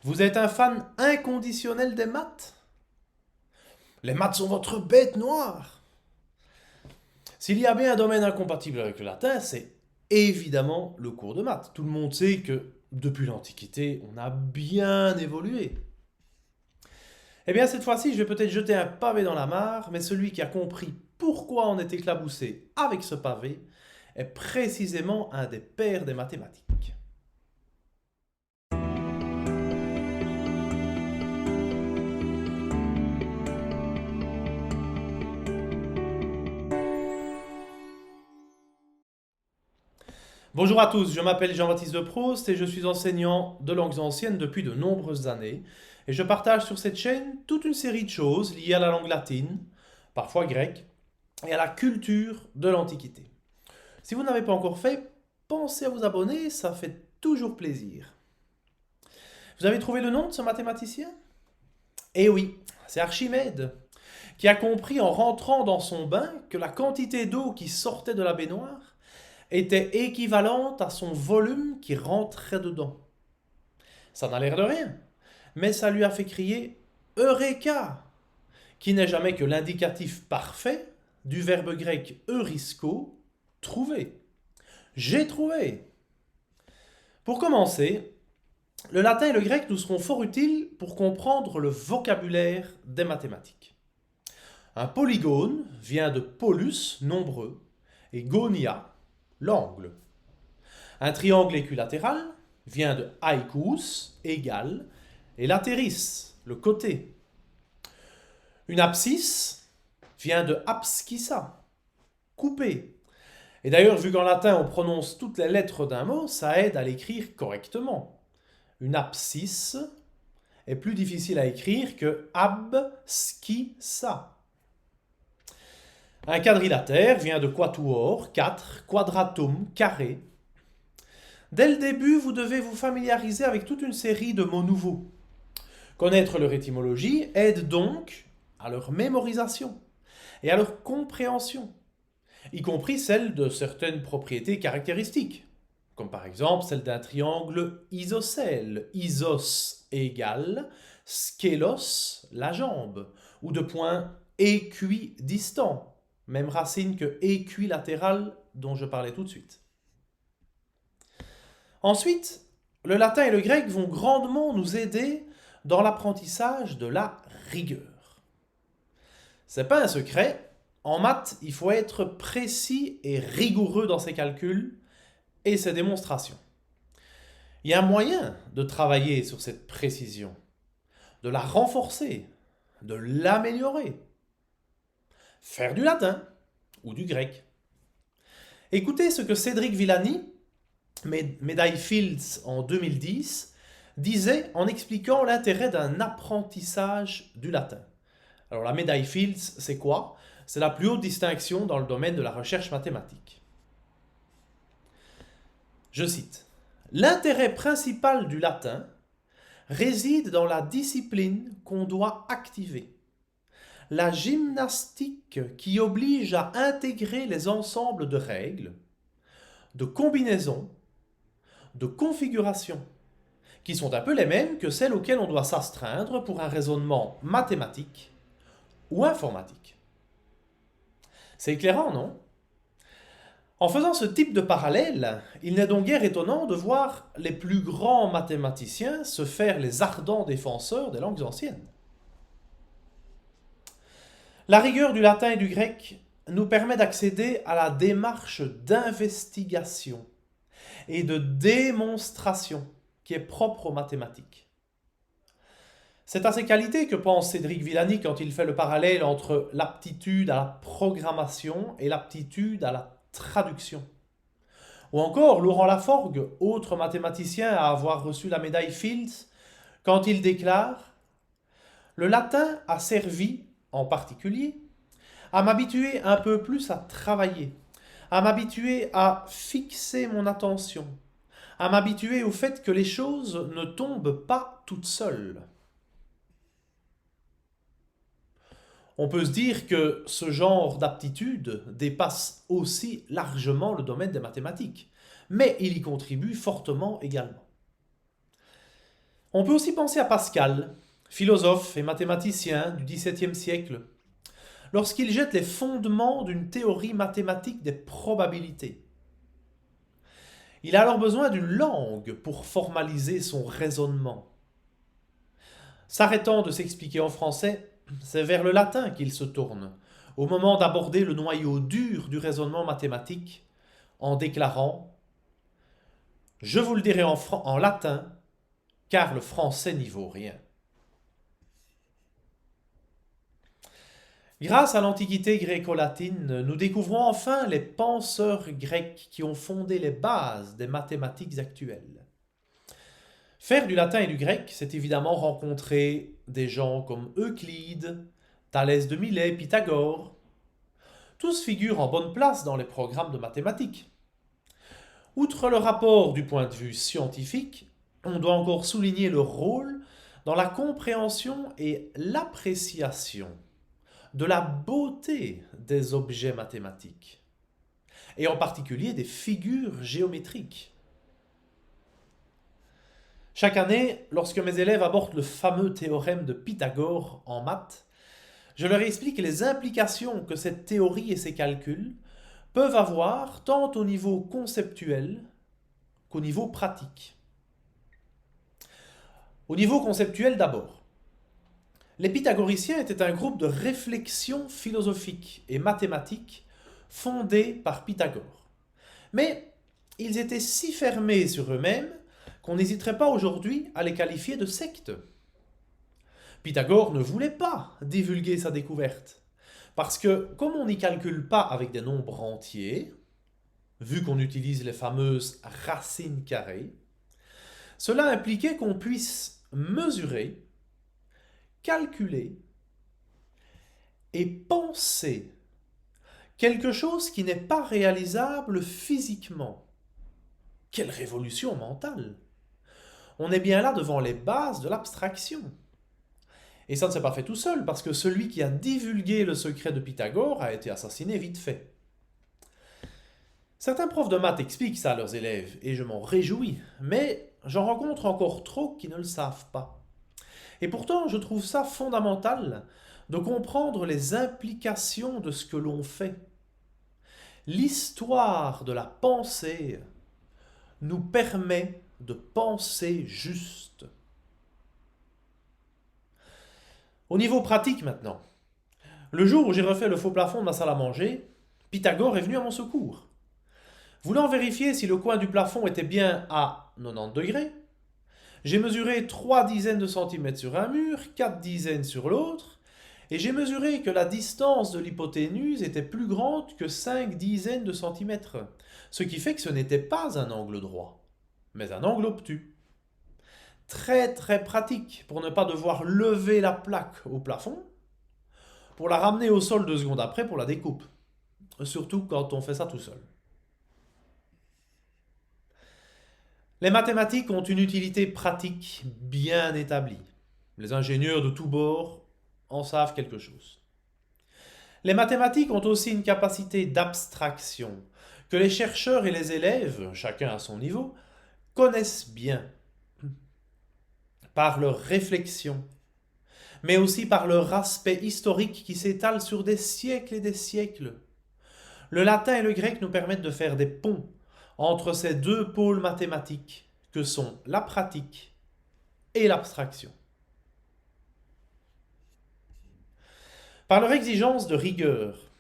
Vous êtes un fan inconditionnel des maths? Les maths sont votre bête noire. S'il y a bien un domaine incompatible avec le latin, c'est évidemment le cours de maths. Tout le monde sait que depuis l'Antiquité, on a bien évolué. Eh bien, cette fois-ci, je vais peut-être jeter un pavé dans la mare, mais celui qui a compris pourquoi on est éclaboussé avec ce pavé est précisément un des pères des mathématiques. Bonjour à tous, je m'appelle Jean-Baptiste de Prost et je suis enseignant de langues anciennes depuis de nombreuses années. Et je partage sur cette chaîne toute une série de choses liées à la langue latine, parfois grecque, et à la culture de l'Antiquité. Si vous n'avez pas encore fait, pensez à vous abonner, ça fait toujours plaisir. Vous avez trouvé le nom de ce mathématicien? Eh oui, c'est Archimède, qui a compris en rentrant dans son bain que la quantité d'eau qui sortait de la baignoire était équivalente à son volume qui rentrait dedans. Ça n'a l'air de rien, mais ça lui a fait crier Eureka, qui n'est jamais que l'indicatif parfait du verbe grec eurisko, trouver. J'ai trouvé. Pour commencer, le latin et le grec nous seront fort utiles pour comprendre le vocabulaire des mathématiques. Un polygone vient de polus, nombreux, et gonia, l'angle. Un triangle équilatéral vient de aicous, égal, et lateris, le côté. Une abscisse vient de abscissa, couper. Et d'ailleurs, vu qu'en latin on prononce toutes les lettres d'un mot, ça aide à l'écrire correctement. Une abscisse est plus difficile à écrire que abscissa. Un quadrilatère vient de quatuor, 4, quadratum, carré. Dès le début, vous devez vous familiariser avec toute une série de mots nouveaux. Connaître leur étymologie aide donc à leur mémorisation et à leur compréhension, y compris celle de certaines propriétés caractéristiques, comme par exemple celle d'un triangle isocèle, isos égale, skélos, la jambe, ou de points équidistants, même racine que équilatéral dont je parlais tout de suite. Ensuite, le latin et le grec vont grandement nous aider dans l'apprentissage de la rigueur. C'est pas un secret, en maths, il faut être précis et rigoureux dans ses calculs et ses démonstrations. Il y a un moyen de travailler sur cette précision, de la renforcer, de l'améliorer. Faire du latin ou du grec. Écoutez ce que Cédric Villani, médaille Fields en 2010, disait en expliquant l'intérêt d'un apprentissage du latin. Alors la médaille Fields, c'est quoi? C'est la plus haute distinction dans le domaine de la recherche mathématique. Je cite, l'intérêt principal du latin réside dans la discipline qu'on doit activer, la gymnastique qui oblige à intégrer les ensembles de règles, de combinaisons, de configurations, qui sont un peu les mêmes que celles auxquelles on doit s'astreindre pour un raisonnement mathématique ou informatique. C'est éclairant, non? En faisant ce type de parallèle, il n'est donc guère étonnant de voir les plus grands mathématiciens se faire les ardents défenseurs des langues anciennes. La rigueur du latin et du grec nous permet d'accéder à la démarche d'investigation et de démonstration qui est propre aux mathématiques. C'est à ces qualités que pense Cédric Villani quand il fait le parallèle entre l'aptitude à la programmation et l'aptitude à la traduction. Ou encore Laurent Laforgue, autre mathématicien à avoir reçu la médaille Fields, quand il déclare « Le latin a servi, en particulier, à m'habituer un peu plus à travailler, à m'habituer à fixer mon attention, à m'habituer au fait que les choses ne tombent pas toutes seules. » On peut se dire que ce genre d'aptitude dépasse aussi largement le domaine des mathématiques, mais il y contribue fortement également. On peut aussi penser à Pascal, philosophe et mathématicien du XVIIe siècle, lorsqu'il jette les fondements d'une théorie mathématique des probabilités. Il a alors besoin d'une langue pour formaliser son raisonnement. S'arrêtant de s'expliquer en français, c'est vers le latin qu'il se tourne, au moment d'aborder le noyau dur du raisonnement mathématique, en déclarant « Je vous le dirai en latin, car le français n'y vaut rien ». Grâce à l'Antiquité gréco-latine, nous découvrons enfin les penseurs grecs qui ont fondé les bases des mathématiques actuelles. Faire du latin et du grec, c'est évidemment rencontrer des gens comme Euclide, Thalès de Milet, Pythagore. Tous figurent en bonne place dans les programmes de mathématiques. Outre le rapport du point de vue scientifique, on doit encore souligner leur rôle dans la compréhension et l'appréciation de la beauté des objets mathématiques, et en particulier des figures géométriques. Chaque année, lorsque mes élèves abordent le fameux théorème de Pythagore en maths, je leur explique les implications que cette théorie et ses calculs peuvent avoir tant au niveau conceptuel qu'au niveau pratique. Au niveau conceptuel d'abord. Les pythagoriciens étaient un groupe de réflexion philosophique et mathématique fondé par Pythagore. Mais ils étaient si fermés sur eux-mêmes qu'on n'hésiterait pas aujourd'hui à les qualifier de secte. Pythagore ne voulait pas divulguer sa découverte, parce que comme on n'y calcule pas avec des nombres entiers, vu qu'on utilise les fameuses racines carrées, cela impliquait qu'on puisse mesurer, calculer et penser quelque chose qui n'est pas réalisable physiquement. Quelle révolution mentale! On est bien là devant les bases de l'abstraction. Et ça ne s'est pas fait tout seul, parce que celui qui a divulgué le secret de Pythagore a été assassiné vite fait. Certains profs de maths expliquent ça à leurs élèves, et je m'en réjouis, mais j'en rencontre encore trop qui ne le savent pas. Et pourtant, je trouve ça fondamental de comprendre les implications de ce que l'on fait. L'histoire de la pensée nous permet de penser juste. Au niveau pratique maintenant, le jour où j'ai refait le faux plafond de ma salle à manger, Pythagore est venu à mon secours. Voulant vérifier si le coin du plafond était bien à 90 degrés, j'ai mesuré 3 dizaines de centimètres sur un mur, 4 dizaines sur l'autre, et j'ai mesuré que la distance de l'hypoténuse était plus grande que 5 dizaines de centimètres, ce qui fait que ce n'était pas un angle droit, mais un angle obtus. Très très pratique pour ne pas devoir lever la plaque au plafond, pour la ramener au sol 2 secondes après pour la découpe, surtout quand on fait ça tout seul. Les mathématiques ont une utilité pratique bien établie. Les ingénieurs de tous bords en savent quelque chose. Les mathématiques ont aussi une capacité d'abstraction que les chercheurs et les élèves, chacun à son niveau, connaissent bien par leur réflexion, mais aussi par leur aspect historique qui s'étale sur des siècles et des siècles. Le latin et le grec nous permettent de faire des ponts entre ces deux pôles mathématiques que sont la pratique et l'abstraction. Par leur exigence de rigueur,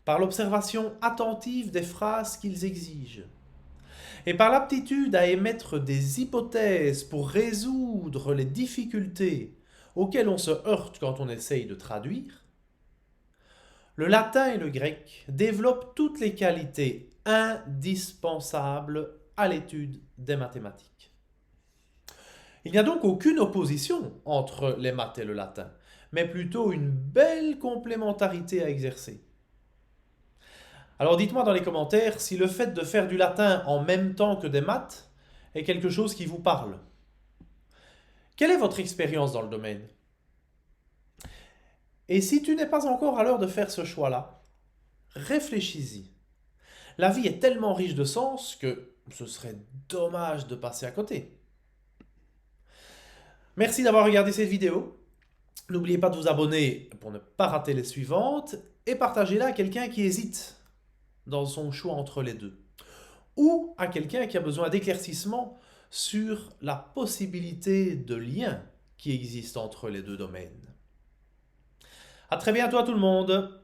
par l'observation attentive des phrases qu'ils exigent, et par l'aptitude à émettre des hypothèses pour résoudre les difficultés auxquelles on se heurte quand on essaye de traduire, le latin et le grec développent toutes les qualités indispensables à l'étude des mathématiques. Il n'y a donc aucune opposition entre les maths et le latin, mais plutôt une belle complémentarité à exercer. Alors dites-moi dans les commentaires si le fait de faire du latin en même temps que des maths est quelque chose qui vous parle. Quelle est votre expérience dans le domaine? Et si tu n'es pas encore à l'heure de faire ce choix-là, réfléchis-y. La vie est tellement riche de sens que ce serait dommage de passer à côté. Merci d'avoir regardé cette vidéo. N'oubliez pas de vous abonner pour ne pas rater les suivantes et partagez-la à quelqu'un qui hésite dans son choix entre les deux. Ou à quelqu'un qui a besoin d'éclaircissement sur la possibilité de lien qui existe entre les deux domaines. À très bientôt à tout le monde.